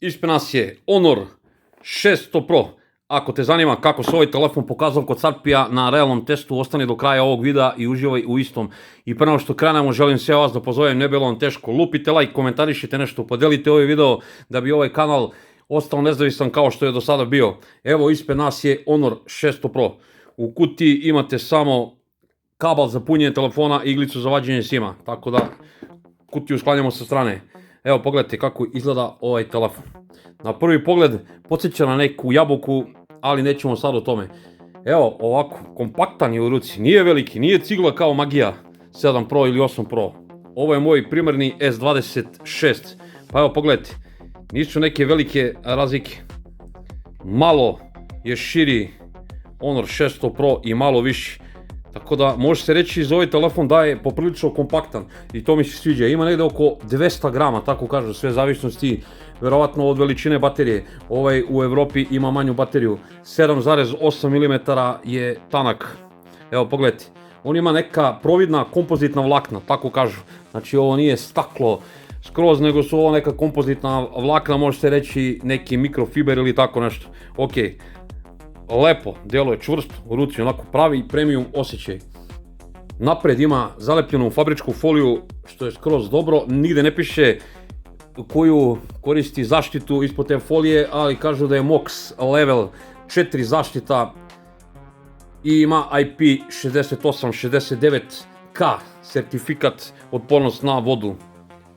Ispred nas je Honor 600 Pro. Ako te zanima kako se ovaj telefon pokazao kod Sarpija na realnom testu, ostani do kraja ovog videa i uživaj u istom. I prema što krenemo, želim sve vas da pozovem, ne bilo vam teško. Lupite like, komentarišite nešto, podelite ovaj video da bi ovaj kanal ostao nezavisan kao što je do sada bio. Evo, ispred nas je Honor 600 Pro. U kutiji imate samo kabel za punjenje telefona i iglicu za vađenje sima. Tako da kutiju sklanjamo sa strane. Evo, pogledajte kako izgleda ovaj telefon. Na prvi pogled podsjeća na neku jabuku, ali nećemo sad o tome. Evo, ovako, kompaktan je u ruci, nije veliki, nije cigla kao Magija 7 Pro ili 8 Pro. Ovo je moj primarni S26, pa evo pogledajte, nisu neke velike razlike. Malo je širi Honor 600 Pro i malo viši. Tako da može se reći za ovaj telefon da je poprilično kompaktan i to mi se sviđa. Ima negde oko 200 grama, tako kažu, sve zavisnosti verovatno od veličine baterije. Ovaj u Evropi ima manju bateriju, 7,8 mm je tanak. Evo pogledajte, on ima neka providna kompozitna vlakna, tako kažu. Znači ovo nije staklo skroz, nego su ovo neka kompozitna vlakna, može se reći neki mikrofiber ili tako nešto. Ok. Lepo, deluje čvrsto, u ruci onako pravi premium osjećaj. Napred ima zalepljenu fabričku foliju, što je skroz dobro, nigde ne piše koju koristi zaštitu ispod te folije, ali kažu da je MOX level 4 zaštita i ima IP6869K sertifikat otpornost na vodu.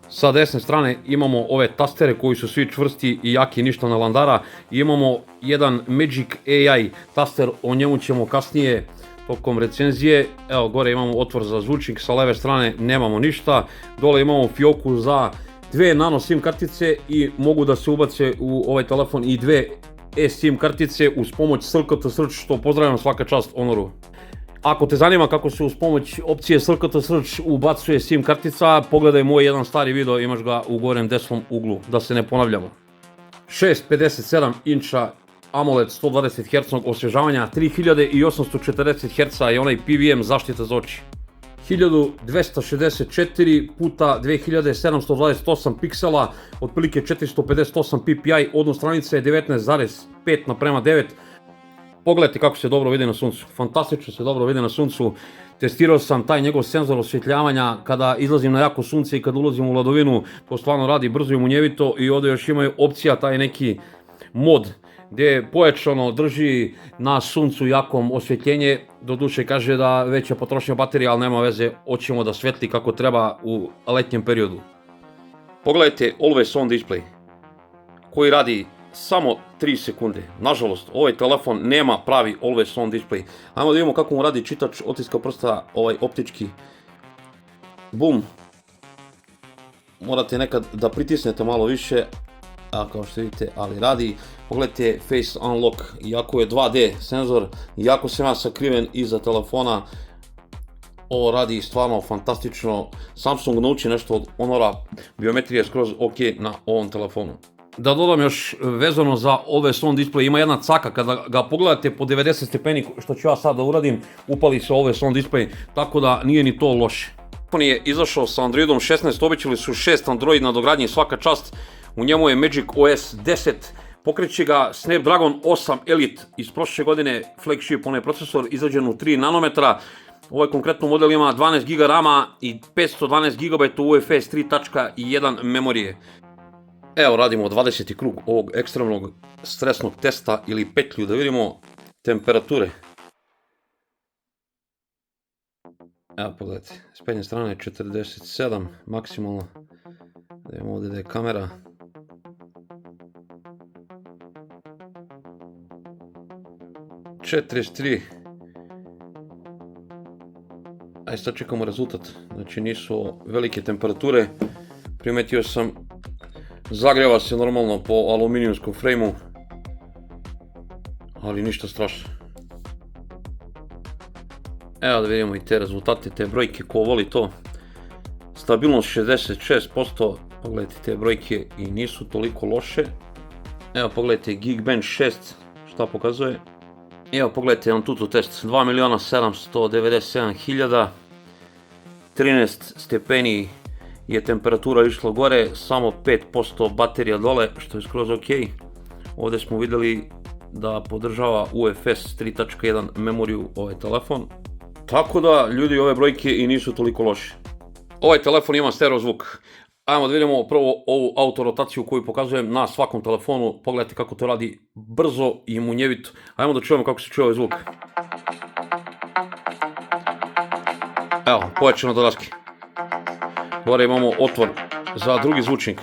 Sa desne strane imamo ove tastere koji su svi čvrsti i jaki, ništa na landara. I imamo jedan Magic AI taster, o njemu ćemo kasnije tokom recenzije. Evo, gore imamo otvor za zvučnik, sa leve strane nemamo ništa. Dole imamo fioku za dve nano SIM kartice i mogu da se ubace u ovaj telefon i dve eSIM kartice uz pomoć SLKT Search, što pozdravljam, svaka čast Honoru. Ako te zanima kako se uz pomoć opcije SLKT Search ubacuje SIM kartica, pogledaj moj jedan stari video, imaš ga u gornjem desnom uglu, da se ne ponavljamo. 6,57 inča AMOLED 120 Hz osvježavanja, 3840 Hz je onaj PVM zaštita za oči. 1264 puta 2728 piksela, otprilike 458 ppi, odnos stranice je 19,5:9. Pogledajte kako se dobro vidi na suncu, fantastično se dobro vidi na suncu. Testirao sam taj njegov senzor osvjetljavanja kada izlazim na jako sunce i kada ulazim u ladovinu, to stvarno radi brzo i munjevito. I ovdje još imaju opcija taj neki mod gdje pojačano drži na suncu jakom osvjetljenje. Doduše kaže da veća potrošnja baterije, ali nema veze, hoćemo da svetli kako treba u letnjem periodu. Pogledajte Always On display koji radi samo 3 sekunde. Nažalost, ovaj telefon nema pravi Always On display. Ajmo da vidimo kako mu radi čitač otiska prsta, ovaj optički. Bum. Morate nekad da pritisnete malo više, a kao što vidite, ali radi. Pogledajte Face Unlock, iako je 2D senzor, iako sam ja sakriven iza telefona, ovo radi stvarno fantastično. Samsung nauči nešto od Honora, biometrija je skroz ok na ovom telefonu. Da dodam još vezano za Always On display, ima jedna caka, kada ga pogledate po 90 stepeni, što ću ja sad da uradim, upali se Always On display, tako da nije ni to loše. Telefon je izašao sa Androidom 16, obećali su 6 Android nadogradnji, svaka čast. U njemu je Magic OS 10, pokreće ga Snapdragon 8 Elite iz prošle godine, flagship, onaj procesor izrađen u 3 nanometra. Ovaj konkretno model ima 12 GB rama i 512 GB UFS 3.1 memorije. Evo, radimo 20. krug ovog ekstremnog stresnog testa ili petlju, da vidimo temperature. Evo, pogledajte, s prednje strane 47 maksimalno. Da vidimo ovdje da je kamera. ...43. Ajde, sad čekamo rezultat. Znači nisu velike temperature. Primetio sam, zagreva se normalno po aluminijumskom frejmu, ali ništa strašno. Evo da vidimo i te rezultate, te brojke, ko voli to. Stabilnost 66%, pogledajte te brojke i nisu toliko loše. Evo pogledajte Geekbench 6, šta pokazuje. Evo pogledajte Antutu test, 2.797.000, 13 stepeni je temperatura išla gore, samo 5% baterija dole, što je skroz ok. Ovdje smo vidjeli da podržava UFS 3.1 memoriju ovaj telefon. Tako da, ljudi, ove brojke i nisu toliko loše. Ovaj telefon ima stereo zvuk. Ajmo da vidimo prvo ovu autorotaciju koju pokazujem na svakom telefonu. Pogledajte kako to radi brzo i munjevito. Ajmo da čujemo kako se čuje ovaj zvuk. Evo, pojačano do daske. Gore imamo otvor za drugi zvučnik.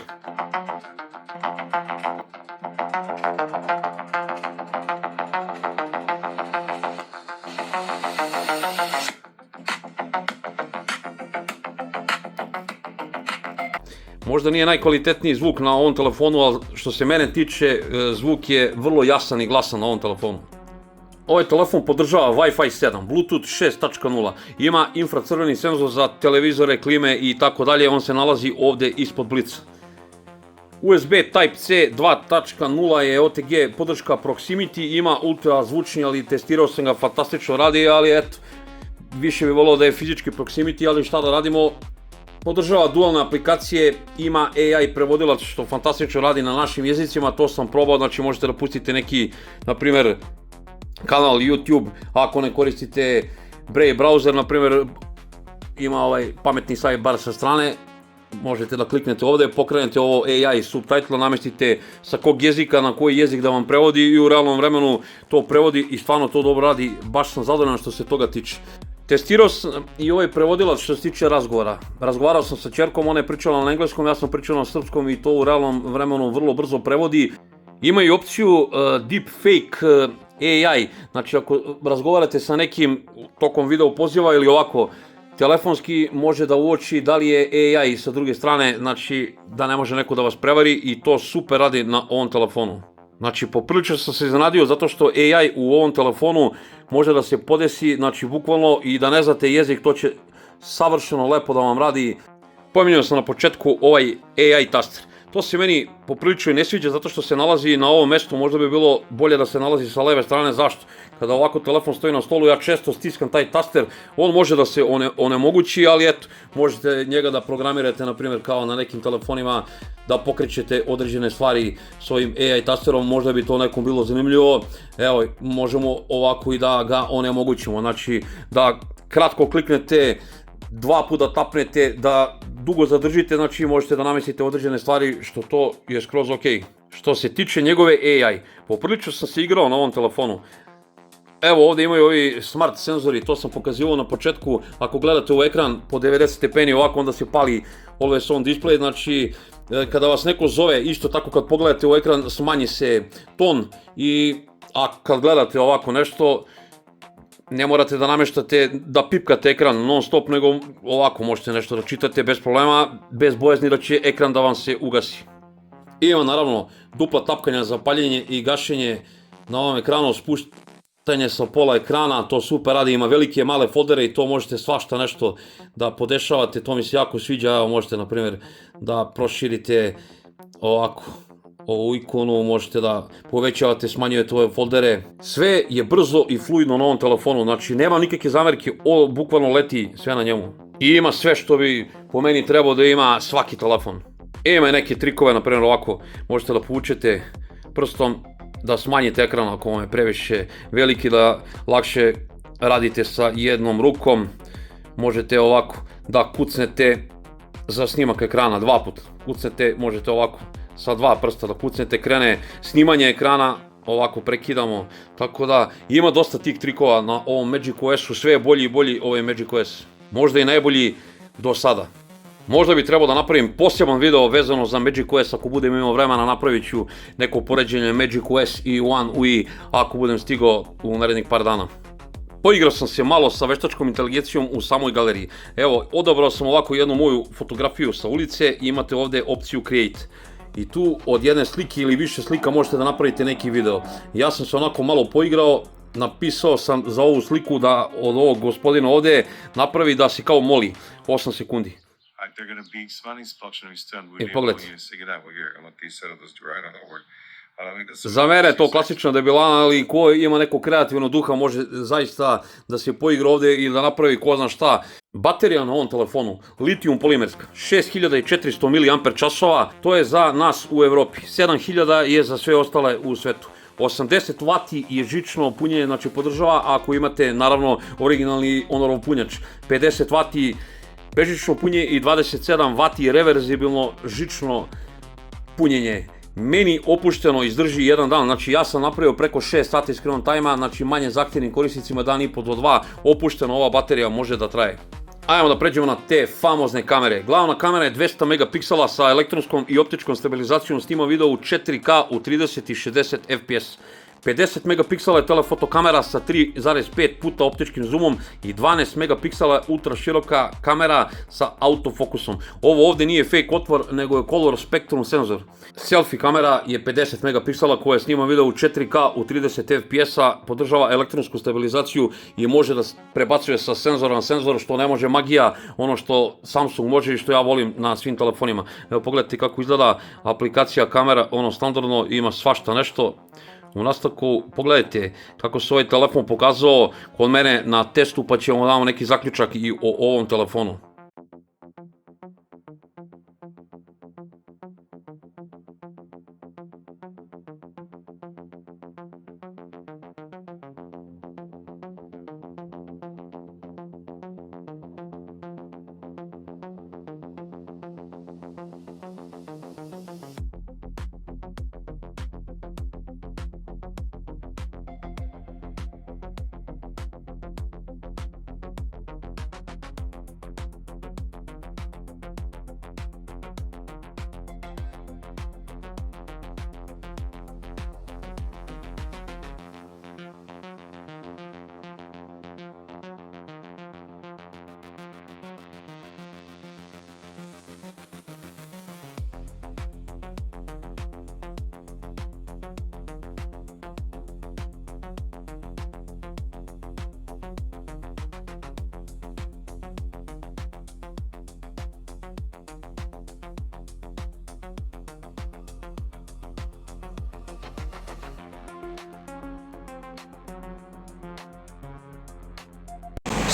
Možda nije najkvalitetniji zvuk na ovom telefonu, ali što se mene tiče, zvuk je vrlo jasan i glasan na ovom telefonu. Ovaj telefon podržava Wi-Fi 7, Bluetooth 6.0, ima infracrveni senzor za televizore, klime i tako dalje, on se nalazi ovdje ispod blica. USB Type-C 2.0 je OTG podrška Proximity, ima ultra zvučni, ali testirao sam ga, fantastično radi, ali eto, više bi volio da je fizički Proximity, ali šta da radimo, podržava dualne aplikacije, ima AI prevodilac što fantastično radi na našim jezicima, to sam probao, znači možete da pustite neki, na primjer, kanal YouTube, ako ne koristite Brave browser, na primjer, ima ovaj pametni sajt bar sa strane, možete da kliknete ovdje, pokrenete ovo AI subtitle, namestite sa kog jezika na koji jezik da vam prevodi i u realnom vremenu to prevodi i stvarno to dobro radi, baš sam zadovoljan što se toga tiče. Testirao sam i ovaj prevodilac što se tiče razgovora. Razgovarao sam sa ćerkom, ona je pričala na engleskom, ja sam pričao na srpskom i to u realnom vremenu vrlo brzo prevodi. Ima i opciju Deepfake AI, znači ako razgovarate sa nekim tokom video poziva ili ovako telefonski, može da uoči da li je AI sa druge strane, znači da ne može neko da vas prevari i to super radi na ovom telefonu. Znači poprilično sam se iznenadio zato što AI u ovom telefonu može da se podesi, znači bukvalno i da ne znate jezik, to će savršeno lepo da vam radi. Pominjao sam na početku ovaj AI taster. To se meni poprilično i ne sviđa zato što se nalazi na ovom mestu, možda bi bilo bolje da se nalazi sa leve strane, zašto? Kada ovako telefon stoji na stolu, ja često stiskam taj taster, on može da se onemogući, ali eto, možete njega da programirate, na primjer, kao na nekim telefonima, da pokrećete određene stvari s ovim AI tasterom, možda bi to nekom bilo zanimljivo. Evo, možemo ovako i da ga onemogućimo, znači da kratko kliknete, dva puta tapnete, da dugo zadržite, znači možete da namestite određene stvari, što to je skroz ok. Što se tiče njegove AI, poprilično sam se igrao na ovom telefonu. Evo ovdje imaju ovi smart senzori, to sam pokazivao na početku, ako gledate u ekran po 90 stepeni ovako, onda se pali always on display, znači kada vas neko zove, isto tako kad pogledate u ekran smanji se ton a kad gledate ovako nešto, ne morate da nameštate, da pipkate ekran non stop, nego ovako možete nešto da čitate bez problema, bez bojazni da će ekran da vam se ugasi. I ima naravno dupla tapkanja za paljenje i gašenje na ovom ekranu, spuštanje sa pola ekrana, to super radi, ima velike male foldere i to možete svašta nešto da podešavate, to mi se jako sviđa, evo možete na primjer da proširite ovako ovu ikonu, možete da povećavate, smanjujete ove foldere. Sve je brzo i fluidno na ovom telefonu, znači nema nikakve zamerke, bukvalno leti sve na njemu. I ima sve što bi po meni trebao da ima svaki telefon. Ima neke trikove, na primjer ovako, možete da povučete prstom, da smanjite ekran ako vam je previše veliki, da lakše radite sa jednom rukom. Možete ovako da kucnete za snimak ekrana, dva puta kucnete, možete ovako sa dva prsta da kucnete, krene snimanje ekrana, ovako prekidamo, tako da ima dosta tih trikova na ovom Magic OS-u, sve je bolji i bolji ovaj Magic OS, možda i najbolji do sada. Možda bi trebao da napravim poseban video vezano za Magic OS, ako budem imao vremena napravit ću neko poređenje Magic OS i One UI ako budem stigao u narednih par dana. Poigrao sam se malo sa veštačkom inteligencijom u samoj galeriji. Evo, odabrao sam ovako jednu moju fotografiju sa ulice i imate ovdje opciju Create. I tu od jedne slike ili više slika možete da napravite neki video. Ja sam se onako malo poigrao, napisao sam za ovu sliku da od ovog gospodina ovdje napravi da se kao moli 8 sekundi. Pogledajte. Za mene je to klasična debilana, ali ko ima neko kreativno duha može zaista da se poigra ovde i da napravi ko zna šta. Baterija na ovom telefonu, litijum polimerska, 6400 mAh, to je za nas u Evropi, 7000 je za sve ostale u svetu. 80 W je žično punjenje, znači podržava ako imate naravno originalni Honorov punjač. 50 W bežično punjenje i 27 W je reverzibilno žično punjenje. Meni opušteno izdrži jedan dan, znači ja sam napravio preko 6 sati screen time-a, znači manje zahtjevnim korisnicima dan i po do 2, opušteno ova baterija može da traje. Ajmo da pređemo na te famozne kamere. Glavna kamera je 200 megapiksela sa elektronskom i optičkom stabilizacijom, snima video u 4K u 30 i 60 fps. 50 megapiksela je telefotokamera sa 3,5 puta optičkim zoomom i 12 megapiksela ultra široka kamera sa autofokusom. Ovo ovdje nije fake otvor, nego je color spectrum senzor. Selfie kamera je 50 megapiksela koja snima video u 4K u 30 fps-a, podržava elektronsku stabilizaciju i može da prebacuje sa senzora na senzor, što ne može magija, ono što Samsung može i što ja volim na svim telefonima. Evo pogledajte kako izgleda aplikacija kamera, ono standardno ima svašta nešto. U nastavku pogledajte kako se ovaj telefon pokazao kod mene na testu, pa ćemo damo neki zaključak i o ovom telefonu.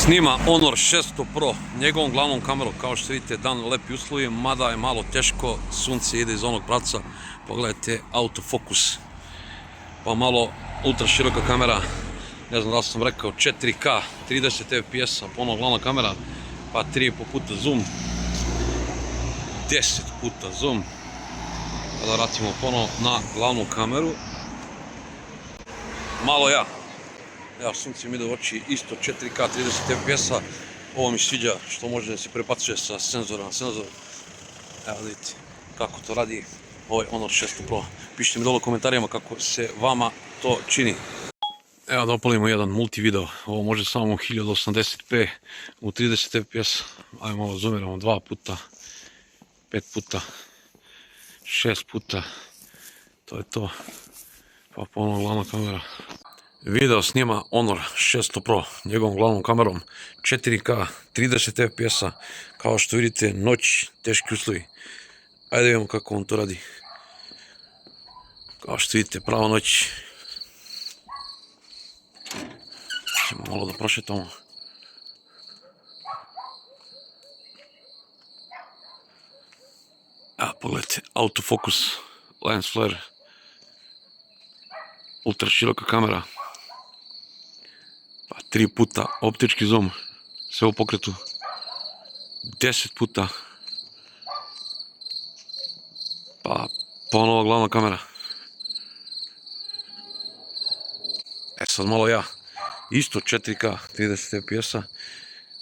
Snima Honor 600 Pro, njegovom glavnom kamerom, kao što vidite dan lepi uslovi, mada je malo teško, sunce ide iz onog pravca, pogledajte autofokus, pa malo ultra široka kamera, ne znam da li sam rekao 4K, 30 fps, ponovo glavna kamera, pa 3,5 puta zoom, 10 puta zoom, pa da vratimo ponovo na glavnu kameru, malo ja. Evo, sunce mi ide u oči, isto 4K 30 fps-a, ovo mi sviđa što može da se prebacuje sa senzora na senzor. Evo vidite kako to radi ovaj Honor 600 Pro. Pišite mi dole u komentarima kako se vama to čini. Evo da opalimo jedan multivideo, ovo može samo u 1080p u 30 fps. Ajmo ovo zoomiramo 2 puta, 5 puta, 6 puta, to je to. Pa ponovno glavna kamera. Video snima Honor 600 Pro, njegovom glavnom kamerom, 4K, 30 fps-a, kao što vidite, noć, teški uslovi. Ajde vidimo kako on to radi. Kao što vidite, prava noć. Ćemo malo da prošetamo. A, pogledajte, autofokus, lens flare, ultra široka kamera. 3 puta optički zoom, sve u pokretu, 10 puta, pa ponovo glavna kamera. Sad malo ja, isto 4K 30 fps-a,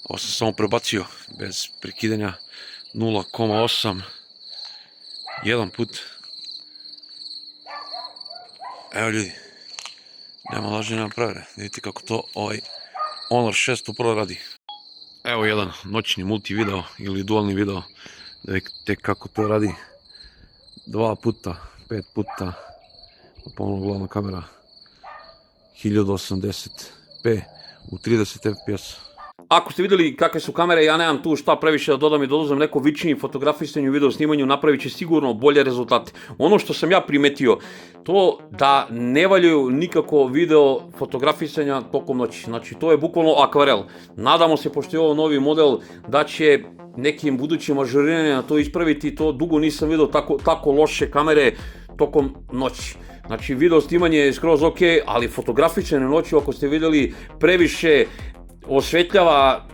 ovo sam samo prebacio bez prekidanja, 0,8, jedan put. Evo ljudi, nema lažnje, nema prevare, vidite kako to ovaj Honor 600 Pro radi. Evo jedan noćni multi video ili dualni video, da vidite kako to radi. 2 puta, 5 puta, ponovno glavna kamera, 1080p u 30 fps. Ako ste vidjeli kakve su kamere, ja nemam tu šta previše da dodam i doduzem neko vičnije fotografisanju i video snimanju, napravit će sigurno bolje rezultate. Ono što sam ja primetio, to da ne valjaju nikako video fotografisanja tokom noći. Znači to je bukvalno akvarel. Nadamo se, pošto je ovo novi model, da će nekim budućim ažuriranjima to ispraviti. To dugo nisam vidio tako loše kamere tokom noći. Znači video snimanje je skroz ok, ali fotografične noći, ako ste vidjeli, previše osvetljava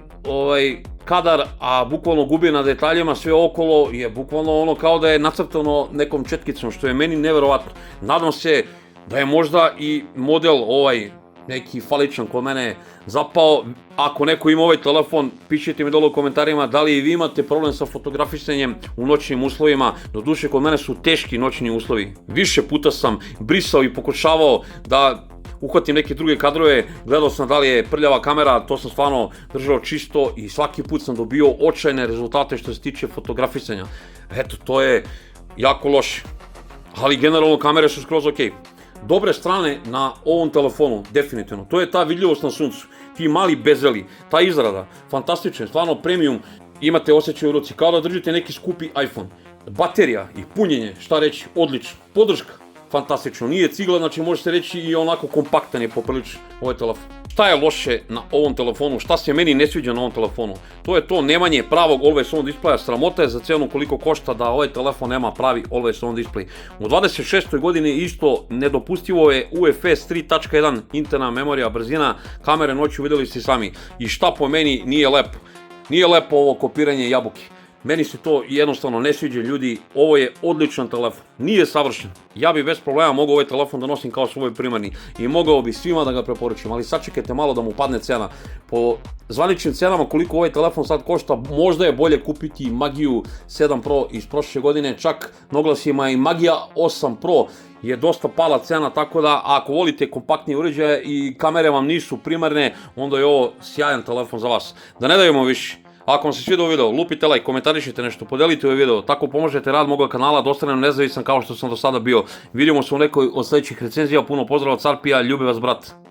kadar, a bukvalno gubi na detaljima, sve okolo je bukvalno ono kao da je nacrtano nekom četkicom, što je meni neverovatno. Nadam se da je možda i model neki faličan kod mene zapao. Ako neko ima ovaj telefon, pišite mi dole u komentarima da li i vi imate problem sa fotografisanjem u noćnim uslovima. Doduše, kod mene su teški noćni uslovi. Više puta sam brisao i pokušavao da uhvatim neke druge kadrove, gledao sam da li je prljava kamera, to sam stvarno držao čisto i svaki put sam dobio očajne rezultate što se tiče fotografisanja. Eto, to je jako loše, ali generalno kamere su skroz ok. Dobre strane na ovom telefonu, definitivno, to je ta vidljivost na suncu, ti mali bezeli, ta izrada, fantastična, stvarno premium, imate osjećaj u ruci, kao da držite neki skupi iPhone. Baterija i punjenje, šta reći, odlično, podrška, fantastično, nije cigla, znači možete reći i onako kompaktan je poprilično ovaj telefon. Šta je loše na ovom telefonu, šta se meni ne sviđa na ovom telefonu? To je to nemanje pravog always on displeja. Sramota je za cenu koliko košta da ovaj telefon nema pravi always on display. U 26. godini isto nedopustivo je UFS 3.1 interna memorija, brzina kamere noću, vidjeli ste sami. I šta po meni nije lepo? Nije lepo ovo kopiranje jabuke. Meni se to jednostavno ne sviđa, ljudi, ovo je odličan telefon, nije savršen. Ja bi bez problema mogao ovaj telefon da nosim kao svoj primarni i mogao bi svima da ga preporučim, ali sačekajte malo da mu padne cena. Po zvaničnim cenama koliko ovaj telefon sad košta, možda je bolje kupiti Magiju 7 Pro iz prošle godine, čak na oglasima i Magija 8 Pro je dosta pala cena, tako da ako volite kompaktnije uređaje i kamere vam nisu primarne, onda je ovo sjajan telefon za vas. Da ne dajemo više. Ako vam se svidio video, lupite like, komentarišite nešto, podelite ovaj video, tako pomožete rad moga kanala da ostanem nezavisan kao što sam do sada bio. Vidimo se u nekoj od sljedećih recenzija, puno pozdrava od Carpija, ljubi vas brat.